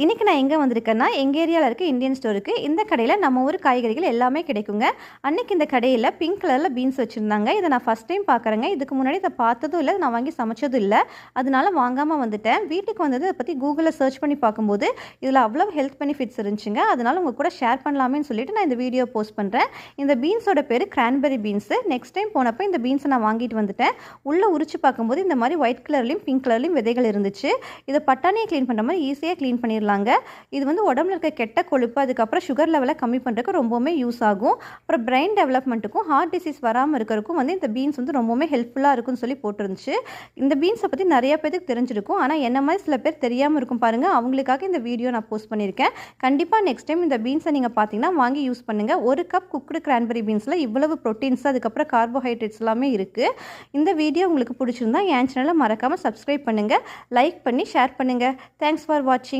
இன்னைக்கு நான் எங்கே வந்திருக்கேன்னா எங்கள் ஏரியாவில் இருக்க இந்தியன் ஸ்டோருக்கு. இந்த கடையில் நம்ம ஊர் காய்கறிகள் எல்லாமே கிடைக்குங்க. அன்றைக்கி இந்த கடையில் பிங்க் கலரில் பீன்ஸ் வச்சுருந்தாங்க. இதை நான் ஃபஸ்ட் டைம் பார்க்குறேங்க. இதுக்கு முன்னாடி இதை பார்த்ததும் இல்லை, நான் வாங்கி சமைச்சதும் இல்லை. அதனால வாங்காமல் வந்துட்டேன். வீட்டுக்கு வந்தது அதை பற்றி கூகுளில் சர்ச் பண்ணி பார்க்கும்போது இதில் அவ்வளோ ஹெல்த் பெனிஃபிட்ஸ் இருந்துச்சுங்க. அதனால் உங்கள் கூட ஷேர் பண்ணலாமேன்னு சொல்லிட்டு நான் இந்த வீடியோ போஸ்ட் பண்ணுறேன். இந்த பீன்ஸோட பேர் கிரான்பெரி பீன்ஸு. நெக்ஸ்ட் டைம் போனப்போ இந்த பீன்ஸை நான் வாங்கிட்டு வந்துட்டேன். உள்ளே உரிச்சு பார்க்கும்போது இந்த மாதிரி ஒயிட் கலர்லையும் பிங்க் கலர்லையும் விதைகள் இருந்துச்சு. இதை பட்டாணியை க்ளீன் பண்ணுற மாதிரி ஈஸியாக க்ளீன் பண்ணிடலாங்க. இது வந்து உடம்புல இருக்க கெட்ட கொழுப்பு, அதுக்கப்புறம் சுகர் லெவலை கம்மி பண்ணுறதுக்கு ரொம்பவுமே யூஸ் ஆகும். அப்புறம் பிரெயின் டெவலப்மெண்ட்டுக்கும் ஹார்ட் டிசீஸ் வராமல் இருக்கிறதுக்கும் வந்து இந்த பீன்ஸ் வந்து ரொம்பவுமே ஹெல்ப்ஃபுல்லாக இருக்குன்னு சொல்லி போட்டுருந்துச்சு. இந்த பீன்ஸை பற்றி நிறைய பேருக்கு தெரிஞ்சிருக்கும், ஆனால் என்ன மாதிரி சில பேர் தெரியாமல் இருக்கும் பாருங்கள். அவங்களுக்காக இந்த வீடியோ நான் போஸ்ட் பண்ணியிருக்கேன். கண்டிப்பாக நெக்ஸ்ட் டைம் இந்த பீன்ஸை நீங்கள் பார்த்தீங்கன்னா வாங்கி யூஸ் பண்ணுங்கள். ஒரு கப் குக்டு கிரான்பெரி பீன்ஸில் இவ்வளவு ப்ரோட்டீன்ஸ், அதுக்கப்புறம் கார்போஹைட்ரேட்ஸ் எல்லாமே இருக்குது. இந்த வீடியோ உங்களுக்கு பிடிச்சிருந்தா என் சேனலை மறக்காமல் சப்ஸ்கிரைப் பண்ணுங்கள், லைக் பண்ணி ஷேர் பண்ணுங்கள். தேங்க்ஸ் ஃபார் வாட்சிங்.